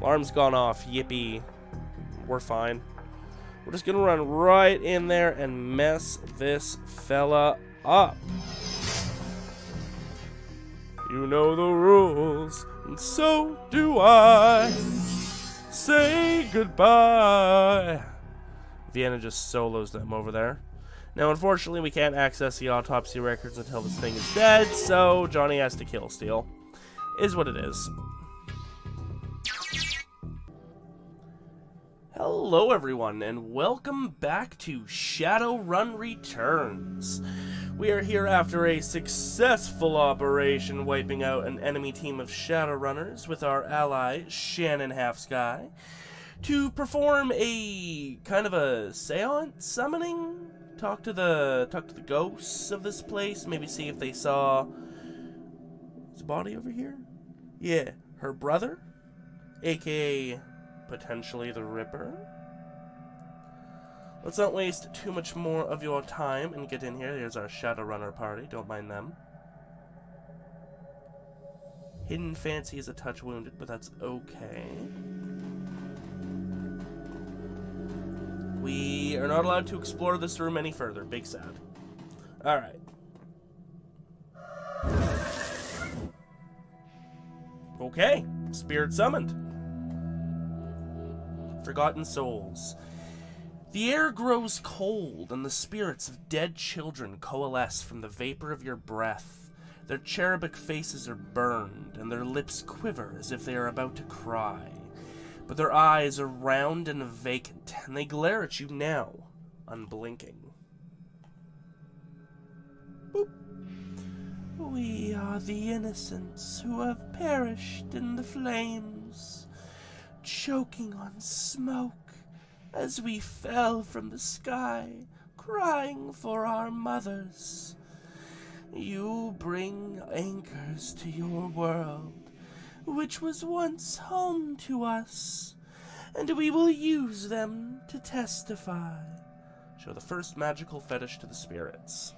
Alarm's gone off. Yippee. We're fine. We're just gonna run right in there and mess this fella up. You know the rules, and so do I. Say goodbye. Vienna just solos them over there. Now, unfortunately, we can't access the autopsy records until this thing is dead, so Johnny has to kill Steel. Is what it is. Hello, everyone, and welcome back to Shadowrun Returns. We are here after a successful operation wiping out an enemy team of Shadowrunners with our ally, Shannon Half-Sky, to perform a kind of a seance summoning. Talk to the ghosts of this place, maybe see if they saw his body over here? Yeah, her brother, aka potentially the Ripper. Let's not waste too much more of your time and get in here. Here's our Shadowrunner party, don't mind them. Hidden Fancy is a touch wounded, but that's okay. We are not allowed to explore this room any further. Big sad. Alright. Okay. Spirit summoned. Forgotten souls. The air grows cold, and the spirits of dead children coalesce from the vapor of your breath. Their cherubic faces are burned, and their lips quiver as if they are about to cry. But their eyes are round and vacant, and they glare at you now, unblinking. Boop. We are the innocents who have perished in the flames, choking on smoke as we fell from the sky, crying for our mothers. You bring anchors to your world, which was once home to us, and we will use them to testify. Show the first magical fetish to the spirits.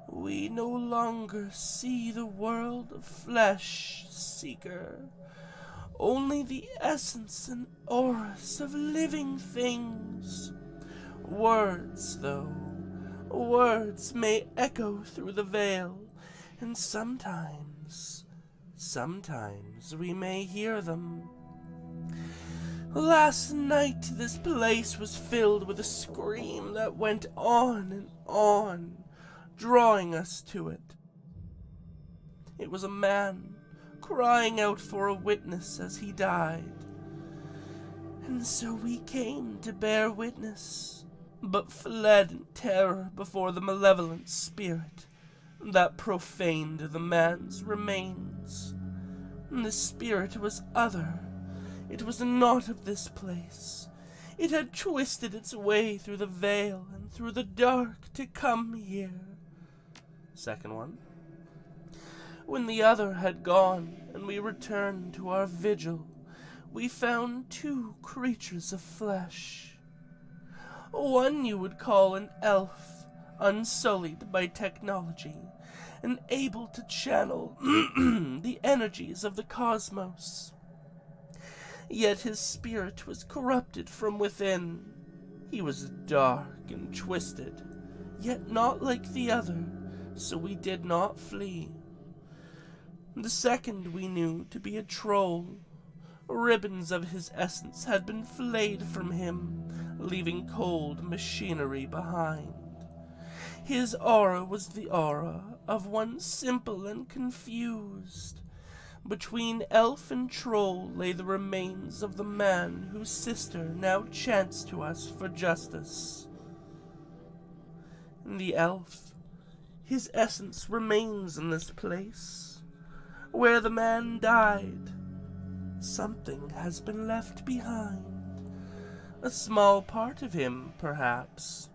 We no longer see the world of flesh, Seeker. Only the essence and auras of living things. Words, though. Words may echo through the veil, and sometimes we may hear them. Last night, this place was filled with a scream that went on and on, drawing us to it. It was a man crying out for a witness as he died. And so we came to bear witness, but fled in terror before the malevolent spirit that profaned the man's remains. The spirit was other. It was not of this place. It had twisted its way through the veil and through the dark to come here. Second one. When the other had gone, and we returned to our vigil, we found two creatures of flesh. One you would call an elf, unsullied by technology, and able to channel the energies of the cosmos. Yet his spirit was corrupted from within. He was dark and twisted, yet not like the other, so we did not flee. The second we knew to be a troll. Ribbons of his essence had been flayed from him, leaving cold machinery behind. His aura was the aura of one simple and confused. Between elf and troll lay the remains of the man whose sister now chants to us for justice. The elf, his essence remains in this place. Where the man died, something has been left behind. A small part of him, perhaps.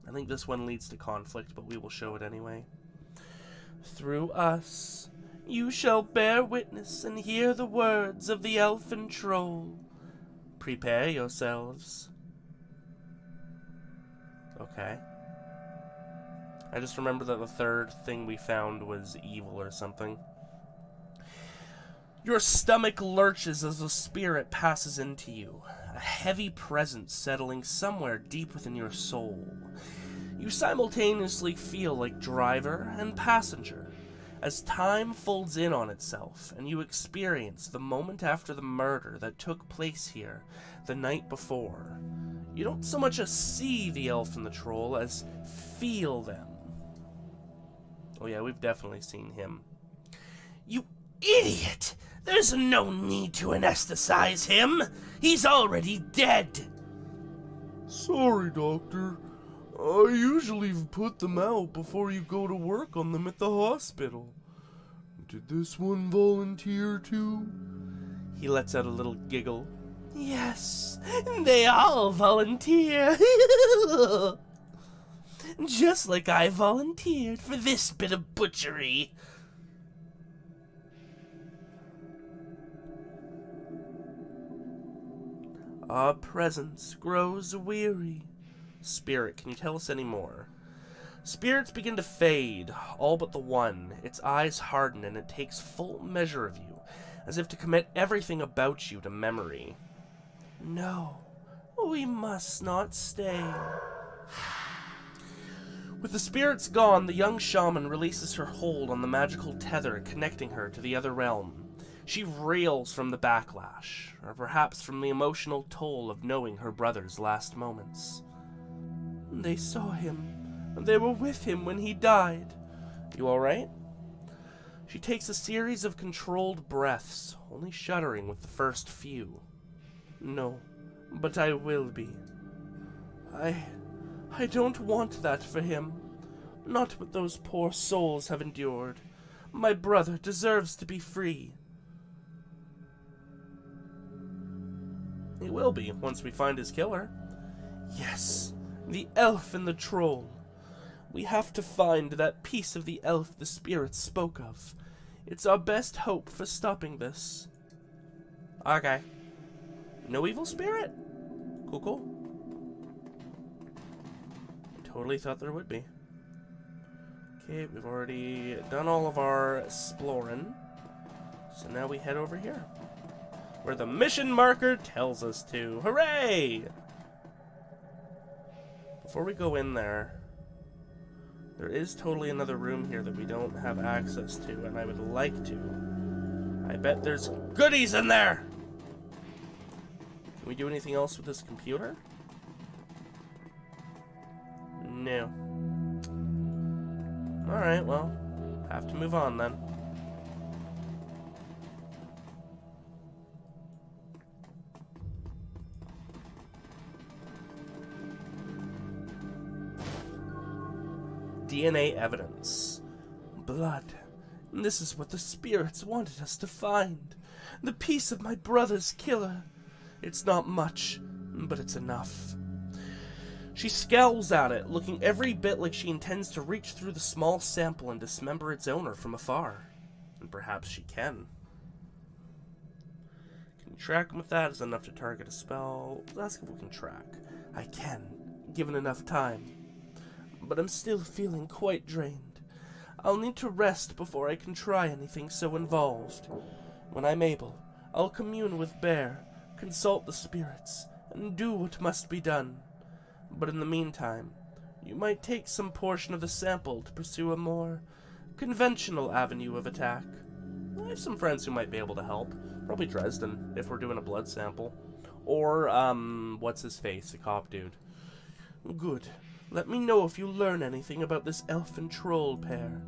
I think this one leads to conflict, but we will show it anyway. Through us, you shall bear witness and hear the words of the elf and troll. Prepare yourselves. Okay. I just remember that the third thing we found was evil or something. Your stomach lurches as the spirit passes into you, a heavy presence settling somewhere deep within your soul. You simultaneously feel like driver and passenger, as time folds in on itself and you experience the moment after the murder that took place here the night before. You don't so much as see the elf and the troll as feel them. Oh yeah, we've definitely seen him. You idiot! There's no need to anesthetize him. He's already dead. Sorry, Doctor. I usually put them out before you go to work on them at the hospital. Did this one volunteer too? He lets out a little giggle. Yes, they all volunteer. Just like I volunteered for this bit of butchery. Our presence grows weary. Spirit, can you tell us any more? Spirits begin to fade, all but the one. Its eyes harden and it takes full measure of you, as if to commit everything about you to memory. No, we must not stay. With the spirits gone, the young shaman releases her hold on the magical tether connecting her to the other realm. She reels from the backlash, or perhaps from the emotional toll of knowing her brother's last moments. They saw him. They were with him when he died. You alright? She takes a series of controlled breaths, only shuddering with the first few. No, but I will be. I don't want that for him. Not what those poor souls have endured. My brother deserves to be free. He will be, once we find his killer. Yes, the elf and the troll. We have to find that piece of the elf the spirits spoke of. It's our best hope for stopping this. Okay. No evil spirit? Cool. Totally thought there would be. Okay, we've already done all of our exploring. So now we head over here, where the mission marker tells us to. Hooray! Before we go in there is totally another room here that we don't have access to, and I would like to. I bet there's goodies in there! Can we do anything else with this computer? No. Alright, well, have to move on then. DNA evidence. Blood. This is what the spirits wanted us to find. The piece of my brother's killer. It's not much, but it's enough. She scowls at it, looking every bit like she intends to reach through the small sample and dismember its owner from afar. And perhaps she can. Can you track him with that? Is enough to target a spell? Let's ask if we can track. I can, given enough time. But I'm still feeling quite drained. I'll need to rest before I can try anything so involved. When I'm able, I'll commune with Bear, consult the spirits, and do what must be done. But in the meantime, you might take some portion of the sample to pursue a more conventional avenue of attack. I have some friends who might be able to help. Probably Dresden, if we're doing a blood sample. Or, what's his face, the cop dude. Good. Let me know if you learn anything about this elf and troll pair.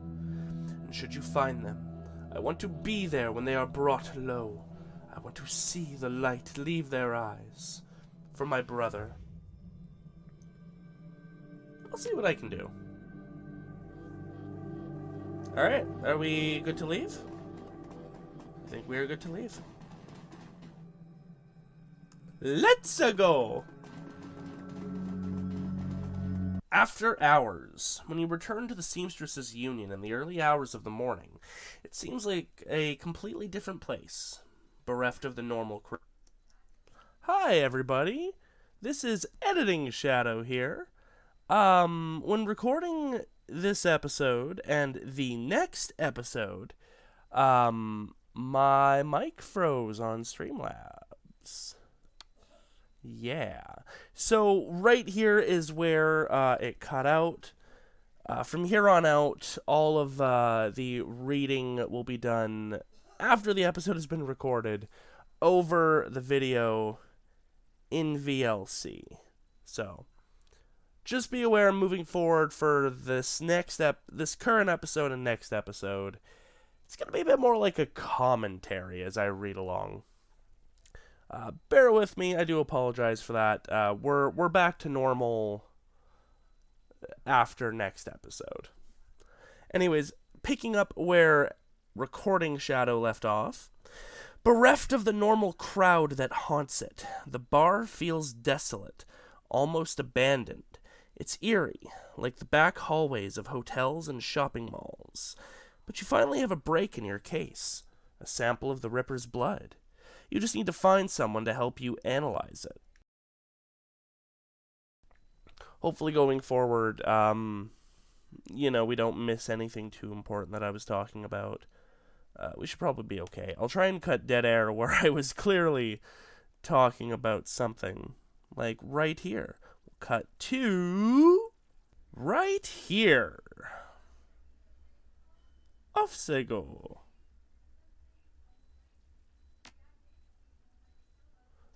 And should you find them, I want to be there when they are brought low. I want to see the light leave their eyes. For my brother. I'll see what I can do. Alright, are we good to leave? I think we are good to leave. Let's go! After hours, when you return to the Seamstresses' Union in the early hours of the morning, it seems like a completely different place, bereft of the normal crew. Hi, everybody. This is Editing Shadow here. When recording this episode and the next episode, My mic froze on Streamlabs. Yeah. So right here is where it cut out. From here on out, all of the reading will be done after the episode has been recorded over the video in VLC. So just be aware moving forward for this this current episode and next episode, it's going to be a bit more like a commentary as I read along. Bear with me, I do apologize for that. We're back to normal after next episode. Anyways, picking up where Recording Shadow left off. Bereft of the normal crowd that haunts it, the bar feels desolate, almost abandoned. It's eerie, like the back hallways of hotels and shopping malls. But you finally have a break in your case, a sample of the Ripper's blood. You just need to find someone to help you analyze it. Hopefully going forward, we don't miss anything too important that I was talking about. We should probably be okay. I'll try and cut dead air where I was clearly talking about something. Like right here. We'll cut to right here. Off they go.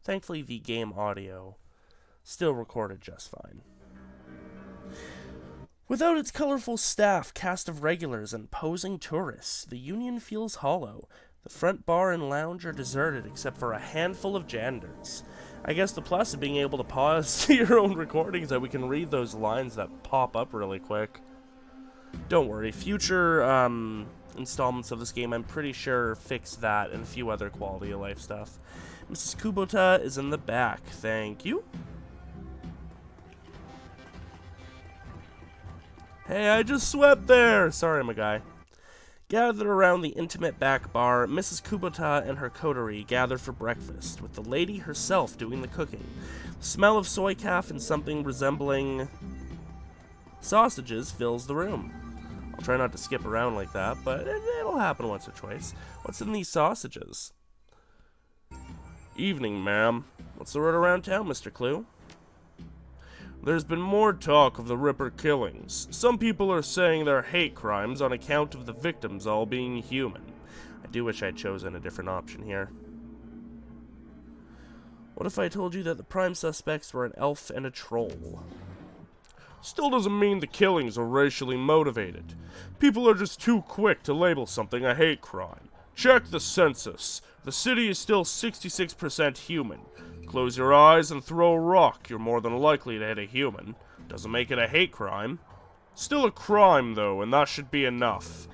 Thankfully, the game audio still recorded just fine. Without its colorful staff, cast of regulars, and posing tourists, the Union feels hollow. The front bar and lounge are deserted except for a handful of janitors. I guess the plus of being able to pause to your own recordings that we can read those lines that pop up really quick. Don't worry, future installments of this game, I'm pretty sure, fix that and a few other quality of life stuff. Mrs. Kubota is in the back, thank you. Hey, I just swept there! Sorry, my guy. Gathered around the intimate back bar, Mrs. Kubota and her coterie gather for breakfast, with the lady herself doing the cooking. The smell of soy calf and something resembling sausages fills the room. I'll try not to skip around like that, but it'll happen once or twice. What's in these sausages? Evening, ma'am. What's the word around town, Mr. Clue? There's been more talk of the Ripper killings. Some people are saying they're hate crimes on account of the victims all being human. I do wish I'd chosen a different option here. What if I told you that the prime suspects were an elf and a troll? Still doesn't mean the killings are racially motivated. People are just too quick to label something a hate crime. Check the census. The city is still 66% human. Close your eyes and throw a rock, you're more than likely to hit a human. Doesn't make it a hate crime. Still a crime, though, and that should be enough.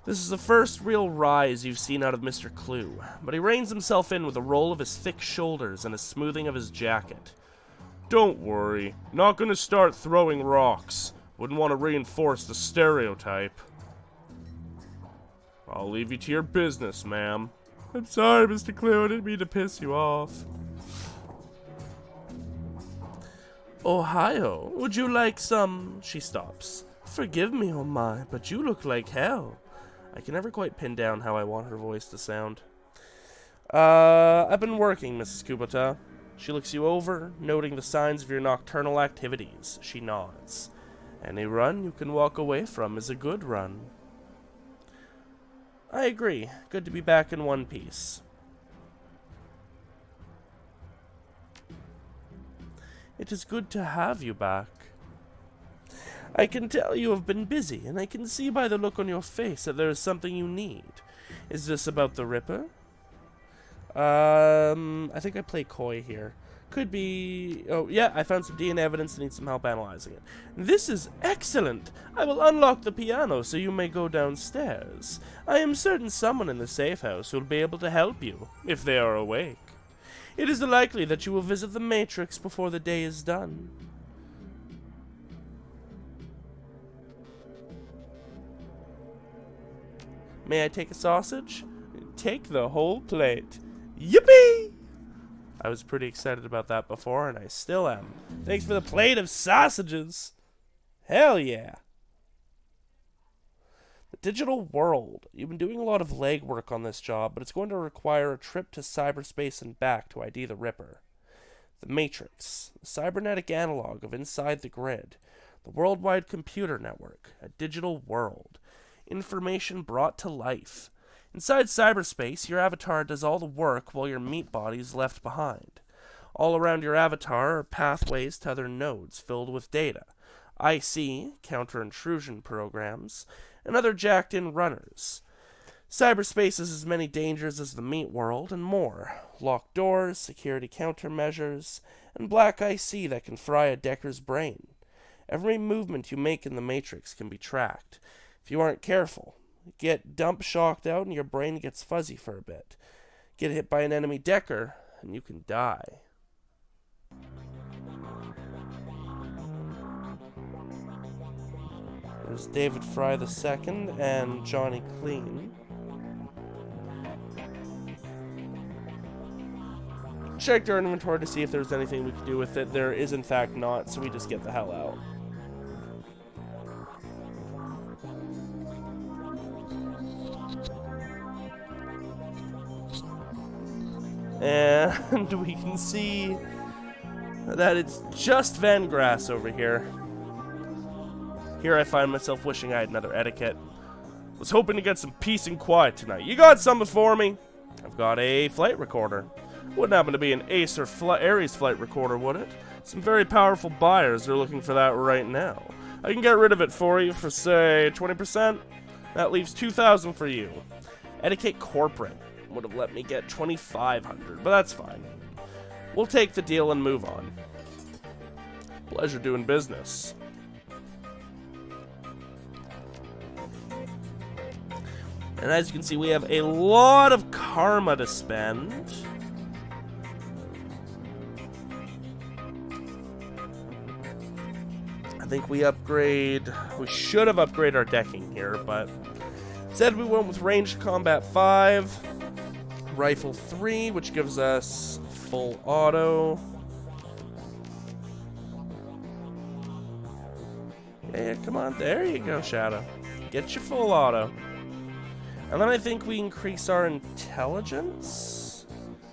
This is the first real rise you've seen out of Mr. Clue, but he reins himself in with a roll of his thick shoulders and a smoothing of his jacket. Don't worry, not gonna start throwing rocks. Wouldn't want to reinforce the stereotype. I'll leave you to your business, ma'am. I'm sorry, Mr. Clue, I didn't mean to piss you off. Ohio, would you like some? She stops. Forgive me, oh my, but you look like hell. I can never quite pin down how I want her voice to sound. I've been working, Mrs. Kubota. She looks you over, noting the signs of your nocturnal activities. She nods. Any run you can walk away from is a good run. I agree. Good to be back in one piece. It is good to have you back. I can tell you have been busy, and I can see by the look on your face that there is something you need. Is this about the Ripper? I think I play coy here. Could be... Oh, yeah, I found some DNA evidence and need some help analyzing it. This is excellent! I will unlock the piano so you may go downstairs. I am certain someone in the safe house will be able to help you, if they are awake. It is likely that you will visit the Matrix before the day is done. May I take a sausage? Take the whole plate. Yippee! I was pretty excited about that before, and I still am. Thanks for the plate of sausages. Hell yeah. The digital world. You've been doing a lot of legwork on this job, but it's going to require a trip to cyberspace and back to ID the Ripper. The Matrix, the cybernetic analog of Inside the Grid, the worldwide computer network, a digital world. Information brought to life. Inside cyberspace, your avatar does all the work while your meat body is left behind. All around your avatar are pathways to other nodes filled with data. IC, counter-intrusion programs, and other jacked-in runners. Cyberspace has as many dangers as the meat world, and more. Locked doors, security countermeasures, and black IC that can fry a Decker's brain. Every movement you make in the Matrix can be tracked. If you aren't careful, get dump shocked out and your brain gets fuzzy for a bit. Get hit by an enemy Decker, and you can die. There's David Fry II and Johnny Clean. Checked our inventory to see if there's anything we could do with it. There is in fact not, so we just get the hell out. And we can see that it's just Van Grass over here. Here I find myself wishing I had another etiquette. Was hoping to get some peace and quiet tonight. You got something for me? I've got a flight recorder. Wouldn't happen to be an Ace or Ares flight recorder, would it? Some very powerful buyers are looking for that right now. I can get rid of it for you for, say, 20%. That leaves $2,000 for you. Etiquette Corporate would have let me get $2,500, but that's fine. We'll take the deal and move on. Pleasure doing business. And as you can see, we have a lot of karma to spend. I think we should have upgraded our decking here, but instead we went with ranged combat 5, rifle 3, which gives us full auto. Yeah, come on, there you go, Shadow. Get your full auto. And then I think we increase our intelligence?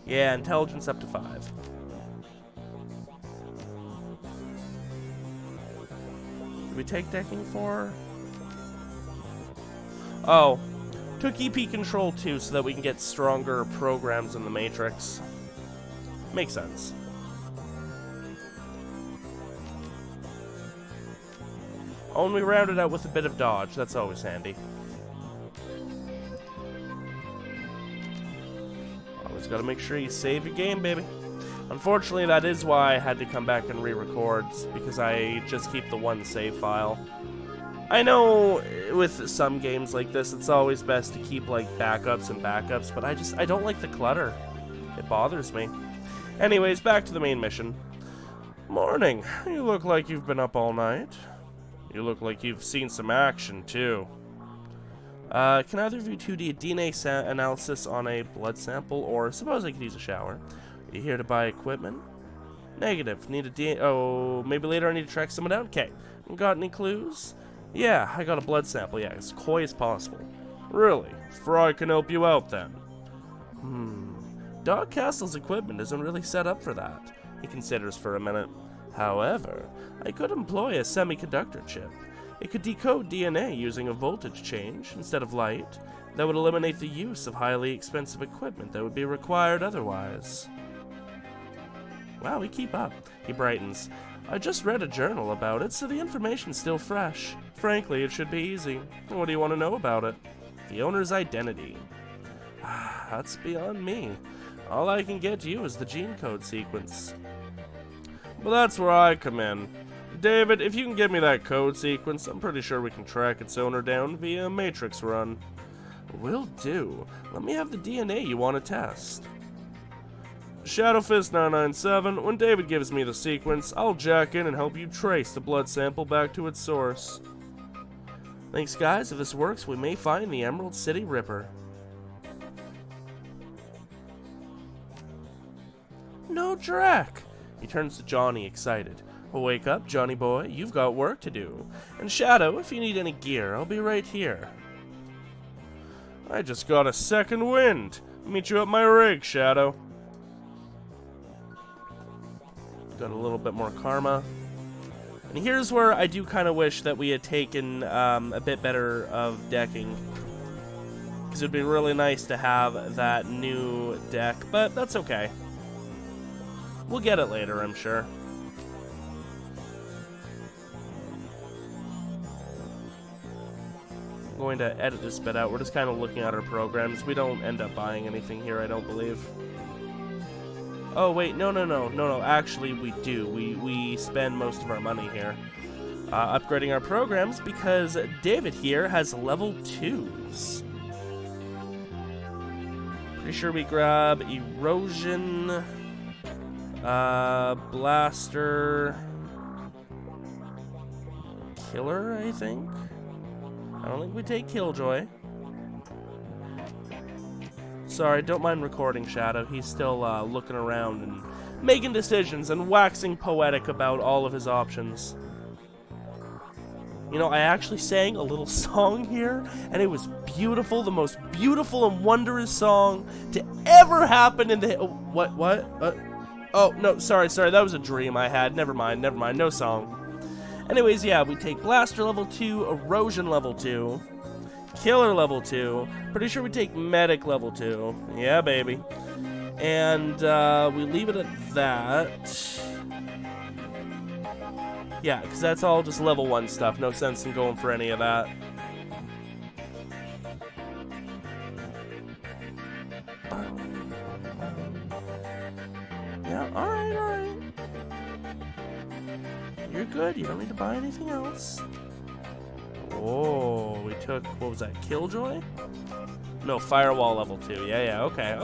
Yeah, intelligence up to 5. Did we take decking 4? Oh. Took EP control 2 so that we can get stronger programs in the Matrix. Makes sense. Oh, and we rounded out with a bit of dodge. That's always handy. Always gotta make sure you save your game, baby. Unfortunately, that is why I had to come back and re-record, because I just keep the one save file. I know with some games like this, it's always best to keep like backups and backups, but I don't like the clutter. It bothers me. Anyways, back to the main mission. Morning. You look like you've been up all night. You look like you've seen some action, too. Can either of you two do a DNA analysis on a blood sample, or suppose I could use a shower? Are you here to buy equipment? Negative. Need a DNA... Oh, maybe later I need to track someone down? Okay. Got any clues? Yeah, I got a blood sample. Yeah, as coy as possible. Really? Fry can help you out, then. Dog Castle's equipment isn't really set up for that. He considers for a minute. However, I could employ a semiconductor chip. It could decode DNA using a voltage change instead of light. That would eliminate the use of highly expensive equipment that would be required otherwise. Wow, we keep up. He brightens. I just read a journal about it, so the information's still fresh. Frankly, it should be easy. What do you want to know about it? The owner's identity. That's beyond me. All I can get you is the gene code sequence. Well, that's where I come in. David, if you can get me that code sequence, I'm pretty sure we can track its owner down via a Matrix run. Will do. Let me have the DNA you want to test. Shadowfist 997, when David gives me the sequence, I'll jack in and help you trace the blood sample back to its source. Thanks, guys. If this works, we may find the Emerald City Ripper. No, Drac! He turns to Johnny, excited. Wake up, Johnny boy. You've got work to do. And Shadow, if you need any gear, I'll be right here. I just got a second wind. Meet you at my rig, Shadow. Got a little bit more karma. And here's where I do kind of wish that we had taken a bit better of decking. Because it would be really nice to have that new deck, but that's okay. We'll get it later, I'm sure. I'm going to edit this bit out. We're just kind of looking at our programs. We don't end up buying anything here, I don't believe. Oh, wait, no. Actually, we do. We spend most of our money here. Upgrading our programs because David here has level 2s. Pretty sure we grab Erosion, Blaster, Killer, I think? I don't think we take Killjoy. Sorry, don't mind recording Shadow. He's still looking around and making decisions and waxing poetic about all of his options. You know, I actually sang a little song here, and it was beautiful, the most beautiful and wondrous song to ever happen in the... Oh, no, sorry, that was a dream I had. Never mind, no song. Anyways, yeah, we take Blaster level 2, Erosion level 2, Killer level 2, pretty sure we take Medic level 2, yeah, baby. And we leave it at that. Yeah, because that's all just level 1 stuff, no sense in going for any of that. Yeah, alright. You're good, you don't need to buy anything else. Oh, we took, what was that, Killjoy? No, Firewall level 2. Yeah, okay.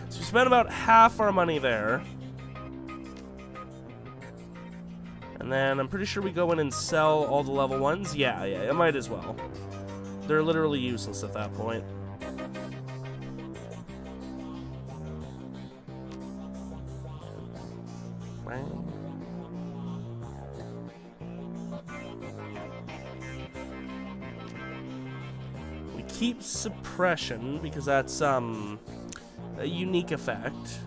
So we spent about half our money there. And then I'm pretty sure we go in and sell all the level 1s. Yeah, it might as well. They're literally useless at that point. We keep Suppression because that's a unique effect.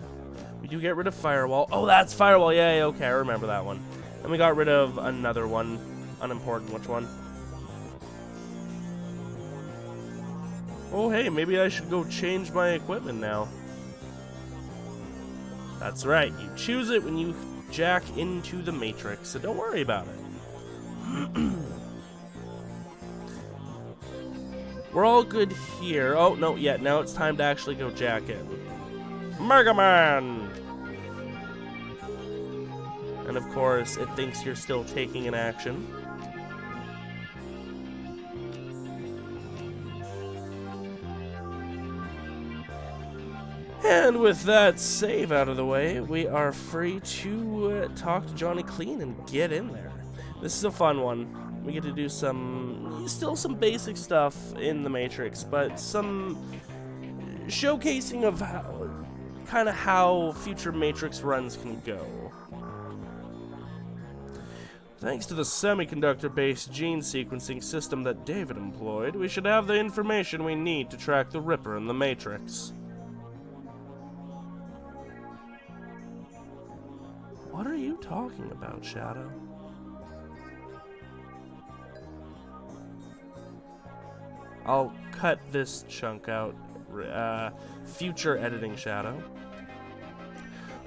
We do get rid of Firewall. Oh, that's Firewall. Yeah, okay, I remember that one. And we got rid of another one. Unimportant which one. Oh, hey, maybe I should go change my equipment now. That's right, you choose it when you jack into the Matrix, so don't worry about it. We're all good here. Oh, no, yeah, now it's time to actually go jack in. Mega Man! And of course, it thinks you're still taking an action. And with that save out of the way, we are free to talk to Johnny Clean and get in there. This is a fun one. We get to do still some basic stuff in the Matrix, but some showcasing of how future Matrix runs can go. Thanks to the semiconductor-based gene sequencing system that David employed, we should have the information we need to track the Ripper in the Matrix. What are you talking about, Shadow? I'll cut this chunk out. Future editing, Shadow.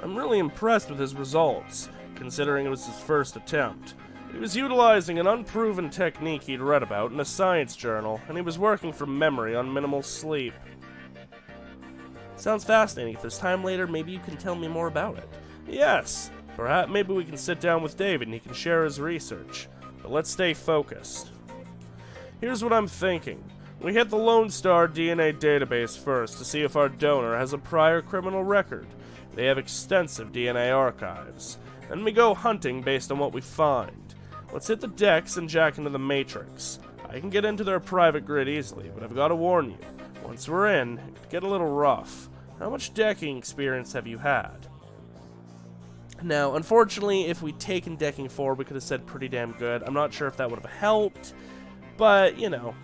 I'm really impressed with his results, considering it was his first attempt. He was utilizing an unproven technique he'd read about in a science journal, and he was working from memory on minimal sleep. Sounds fascinating. If there's time later, maybe you can tell me more about it. Yes! Perhaps maybe we can sit down with David and he can share his research. But let's stay focused. Here's what I'm thinking. We hit the Lone Star DNA database first to see if our donor has a prior criminal record. They have extensive DNA archives. Then we go hunting based on what we find. Let's hit the decks and jack into the Matrix. I can get into their private grid easily, but I've got to warn you. Once we're in, it could get a little rough. How much decking experience have you had? Now, unfortunately, if we'd taken decking 4, we could have said pretty damn good. I'm not sure if that would have helped, but, you know,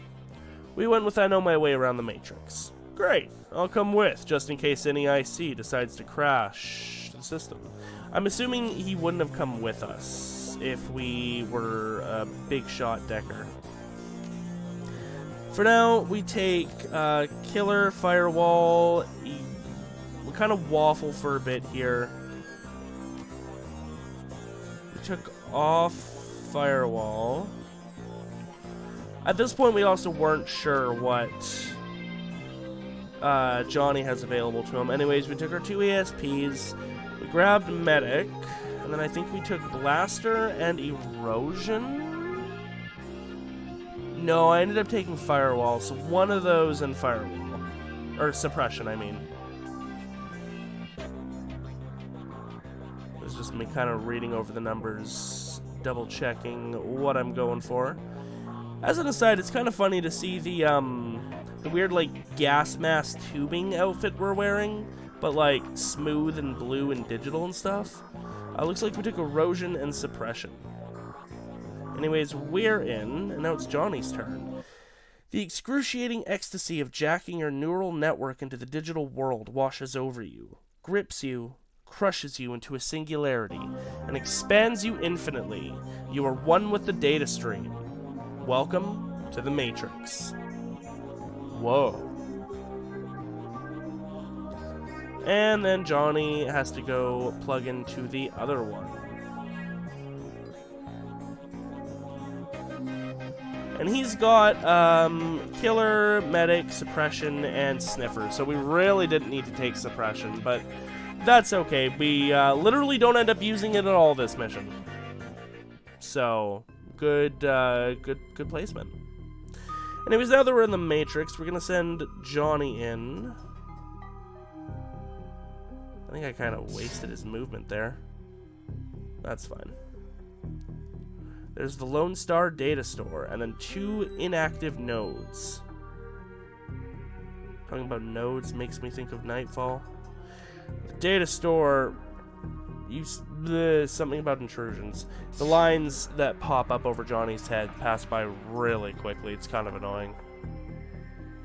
we went with I know my way around the Matrix. Great, I'll come with, just in case any IC decides to crash the system. I'm assuming he wouldn't have come with us if we were a big shot decker. For now, we take Killer, Firewall. We kind of waffle for a bit here. We took off Firewall. At this point, we also weren't sure what Johnny has available to him. Anyways, we took our 2 ESPs, we grabbed Medic, and then I think we took Blaster and Erosion? No, I ended up taking Firewall, so one of those and Firewall. Or Suppression, I mean. It was just me kind of reading over the numbers, double-checking what I'm going for. As an aside, it's kind of funny to see the weird, like, gas mask tubing outfit we're wearing, but, like, smooth and blue and digital and stuff. Looks like we took Erosion and Suppression. Anyways, we're in, and now it's Johnny's turn. The excruciating ecstasy of jacking your neural network into the digital world washes over you, grips you, crushes you into a singularity, and expands you infinitely. You are one with the data stream. Welcome to the Matrix. Whoa. And then Johnny has to go plug into the other one. And he's got Killer, Medic, Suppression, and Sniffer. So we really didn't need to take Suppression, but that's okay. We literally don't end up using it at all this mission. So, good placement. Anyways, now that we're in the Matrix, we're going to send Johnny in. I think I kind of wasted his movement there. That's fine. There's the Lone Star data store, and then 2 inactive nodes. Talking about nodes makes me think of Nightfall. The data store, something about intrusions. The lines that pop up over Johnny's head pass by really quickly. It's kind of annoying.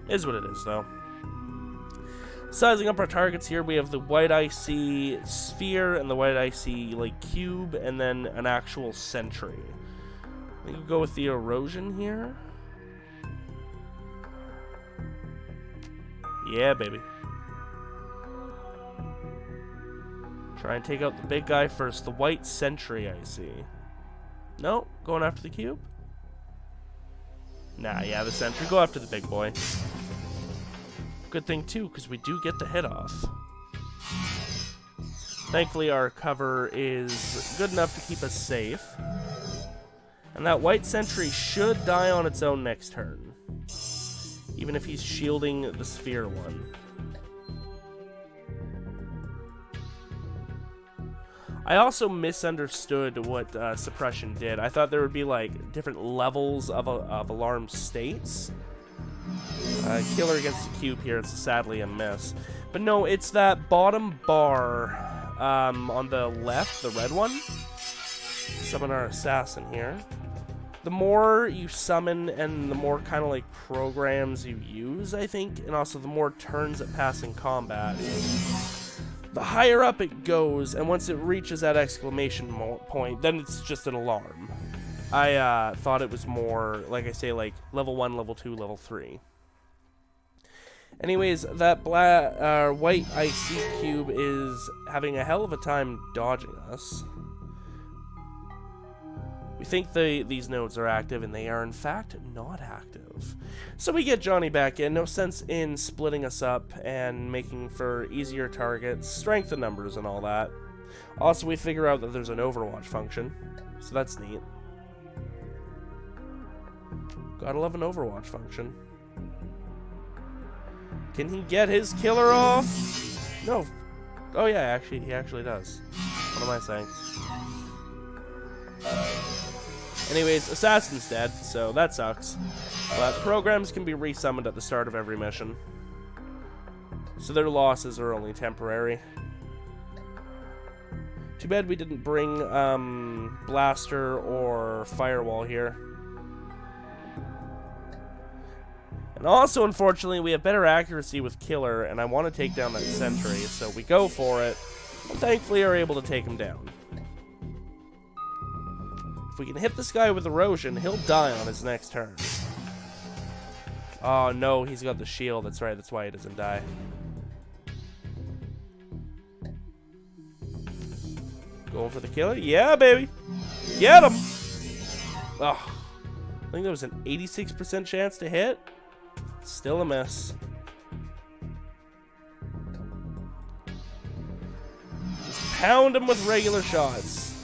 Is what it is, though. Sizing up our targets here, we have the white IC sphere and the white IC like cube, and then an actual sentry. I think we'll go with the erosion here. Yeah, baby. Try and take out the big guy first. The white sentry, I see. No, going after the cube? Nah, yeah, the sentry. Go after the big boy. Good thing, too, because we do get the hit off. Thankfully, our cover is good enough to keep us safe. And that white sentry should die on its own next turn. Even if he's shielding the sphere one. I also misunderstood what Suppression did. I thought there would be, like, different levels of alarm states. Killer against the cube here, it's sadly a miss. But no, it's that bottom bar on the left, the red one. Summon our assassin here. The more you summon and the more kind of like programs you use, I think, and also the more turns it pass in combat, the higher up it goes, and once it reaches that exclamation point, then it's just an alarm. I thought it was more, like I say, like level 1, level 2, level 3. Anyways, that white IC cube is having a hell of a time dodging us. We think these nodes are active, and they are in fact not active. So we get Johnny back in. No sense in splitting us up and making for easier targets, strength in numbers, and all that. Also, we figure out that there's an Overwatch function, so that's neat. Gotta love an Overwatch function. Can he get his killer off? No. Oh yeah, he actually does. What am I saying? Anyways, Assassin's dead, so that sucks. But programs can be resummoned at the start of every mission. So their losses are only temporary. Too bad we didn't bring blaster or firewall here. And also, unfortunately, we have better accuracy with killer, and I want to take down that sentry, so we go for it, and thankfully are able to take him down. If we can hit this guy with erosion, he'll die on his next turn. Oh no, he's got the shield, that's right, that's why he doesn't die. Going for the killer? Yeah, baby! Get him! Oh, I think there was an 86% chance to hit. Still a miss. Just pound him with regular shots.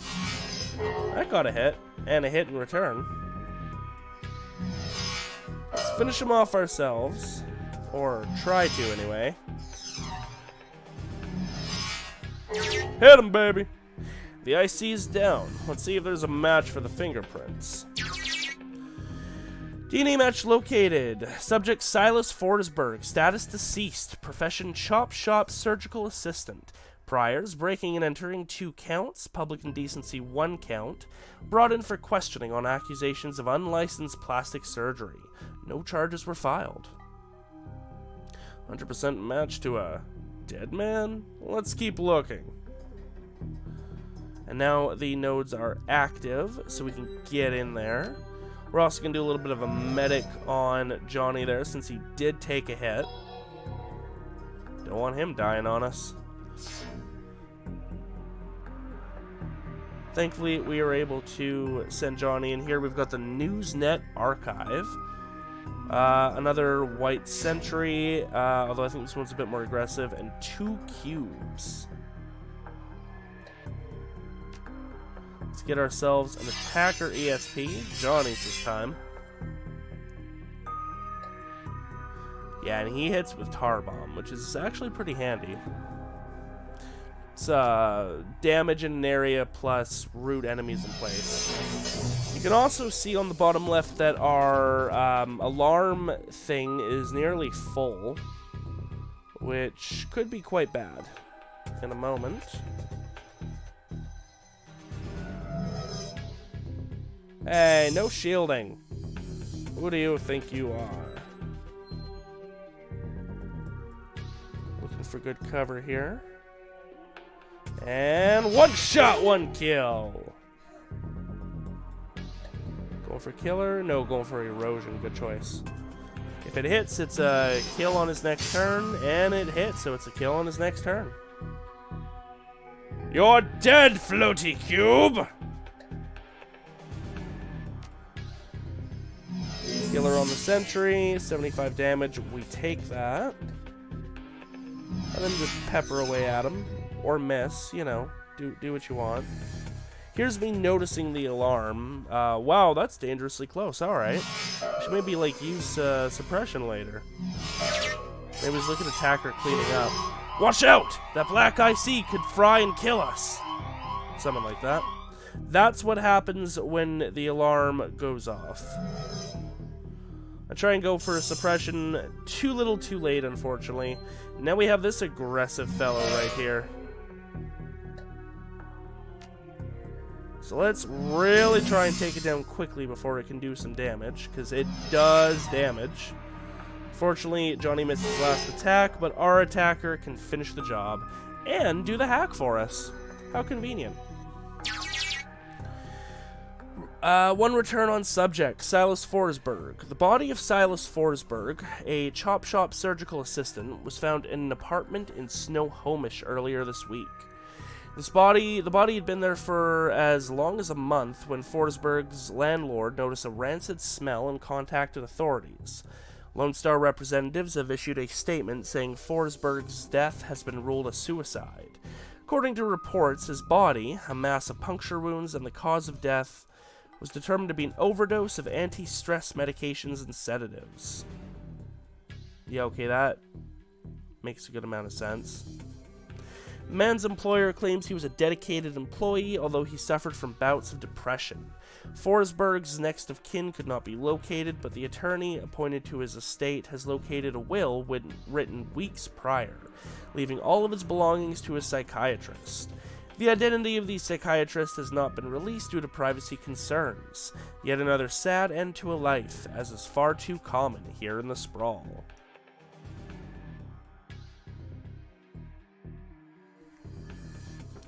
That got a hit, and a hit in return. Let's finish him off ourselves. Or try to, anyway. Hit him, baby! The IC is down. Let's see if there's a match for the fingerprints. DNA match located. Subject Silas Forsberg. Status deceased. Profession chop shop surgical assistant. Priors breaking and entering 2 counts. Public indecency 1 count. Brought in for questioning on accusations of unlicensed plastic surgery. No charges were filed. 100% match to a dead man? Let's keep looking. And now the nodes are active, so we can get in there. We're also going to do a little bit of a medic on Johnny there, since he did take a hit. Don't want him dying on us. Thankfully, we were able to send Johnny in here. We've got the Newsnet archive. Another white sentry, although I think this one's a bit more aggressive, and 2 cubes. Let's get ourselves an attacker ESP. Johnny's this time. Yeah, and he hits with Tar Bomb, which is actually pretty handy. It's damage in an area plus root enemies in place. You can also see on the bottom left that our alarm thing is nearly full, which could be quite bad in a moment. Hey, no shielding. Who do you think you are? Looking for good cover here. And 1 shot, 1 kill. Going for killer? No, going for erosion. Good choice. If it hits, it's a kill on his next turn, and it hits, so it's a kill on his next turn. You're dead, floaty cube! Killer on the sentry, 75 damage, we take that. And then just pepper away at him. Or miss, you know, do what you want. Here's me noticing the alarm. Wow, that's dangerously close, alright. Should maybe, like, use suppression later. Maybe just look at attacker cleaning up. Watch out! That black IC could fry and kill us! Something like that. That's what happens when the alarm goes off. I try and go for a suppression, too little too late, unfortunately. Now we have this aggressive fellow right here. So let's really try and take it down quickly before it can do some damage, because it does damage. Fortunately, Johnny missed his last attack, but our attacker can finish the job and do the hack for us. How convenient. 1 return on subject, Silas Forsberg. The body of Silas Forsberg, a chop shop surgical assistant, was found in an apartment in Snohomish earlier this week. The body had been there for as long as a month when Forsberg's landlord noticed a rancid smell and contacted authorities. Lone Star representatives have issued a statement saying Forsberg's death has been ruled a suicide. According to reports, his body, a mass of puncture wounds, and the cause of death was determined to be an overdose of anti-stress medications and sedatives. Yeah, okay, that makes a good amount of sense. The man's employer claims he was a dedicated employee, although he suffered from bouts of depression. Forsberg's next of kin could not be located, but the attorney appointed to his estate has located a will written weeks prior, leaving all of his belongings to his psychiatrist. The identity of the psychiatrist has not been released due to privacy concerns. Yet another sad end to a life, as is far too common here in the Sprawl.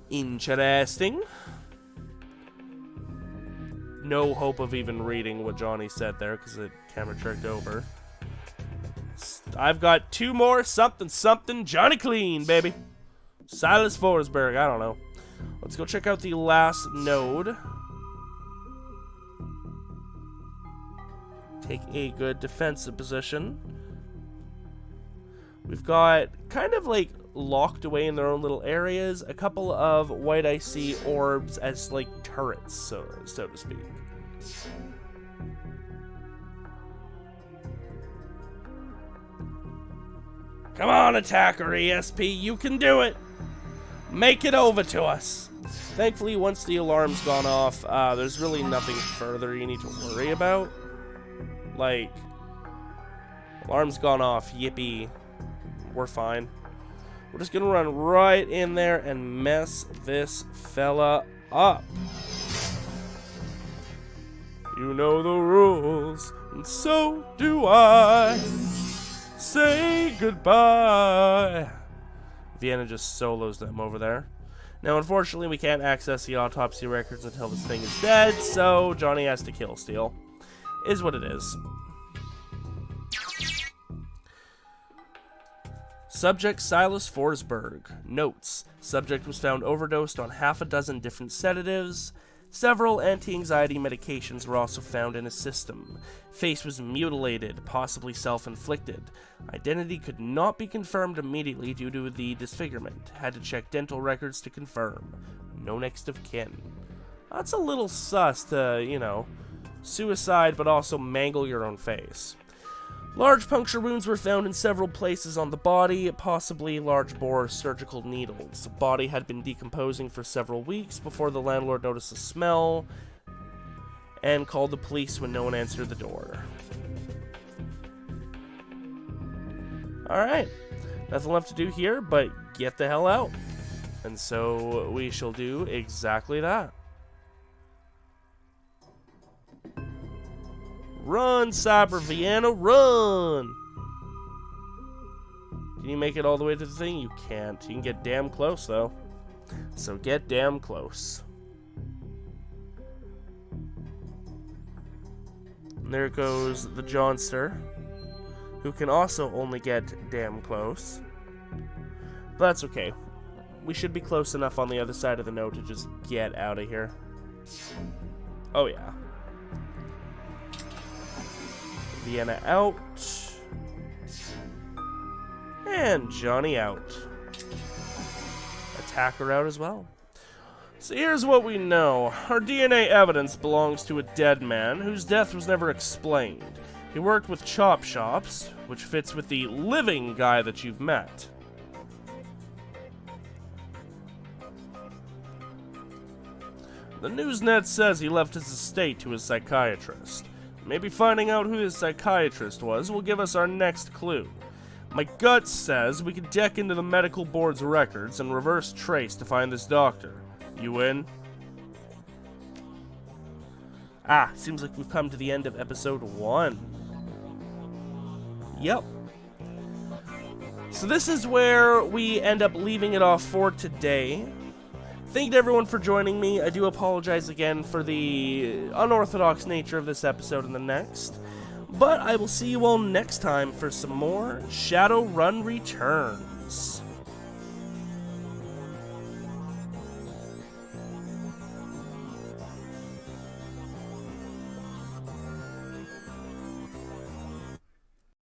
Interesting. No hope of even reading what Johnny said there, because the camera tricked over. I've got 2 more something Johnny Clean, baby. Silas Forsberg, I don't know. Let's go check out the last node. Take a good defensive position. We've got kind of like locked away in their own little areas, a couple of white icy orbs as like turrets, so to speak. Come on, attacker ESP, you can do it! Make it over to us! Thankfully, once the alarm's gone off, there's really nothing further you need to worry about. Like, alarm's gone off, yippee. We're fine. We're just gonna run right in there and mess this fella up. You know the rules, and so do I. Say goodbye. Vienna just solos them over there. Now, unfortunately, we can't access the autopsy records until this thing is dead, so Johnny has to kill Steele. Is what it is. Subject Silas Forsberg. Notes. Subject was found overdosed on half a dozen different sedatives. Several anti-anxiety medications were also found in his system. Face was mutilated, possibly self-inflicted. Identity could not be confirmed immediately due to the disfigurement. Had to check dental records to confirm. No next of kin. That's a little sus to, you know, suicide but also mangle your own face. Large puncture wounds were found in several places on the body, possibly large bore surgical needles. The body had been decomposing for several weeks before the landlord noticed a smell and called the police when no one answered the door. Alright, nothing left to do here but get the hell out. And so we shall do exactly that. Run, Cyber Vienna, run! Can you make it all the way to the thing? You can't. You can get damn close, though. So get damn close. And there goes the Johnster, who can also only get damn close. But that's okay. We should be close enough on the other side of the node to just get out of here. Oh, yeah. Vienna out. And Johnny out. Attacker out as well. So here's what we know. Our DNA evidence belongs to a dead man whose death was never explained. He worked with chop shops, which fits with the living guy that you've met. The Newsnet says he left his estate to his psychiatrist. Maybe finding out who his psychiatrist was will give us our next clue. My gut says we could deck into the medical board's records and reverse trace to find this doctor. You in? Ah, seems like we've come to the end of episode 1. Yep. So this is where we end up leaving it off for today. Thank you everyone for joining me. I do apologize again for the unorthodox nature of this episode and the next. But I will see you all next time for some more Shadowrun Returns.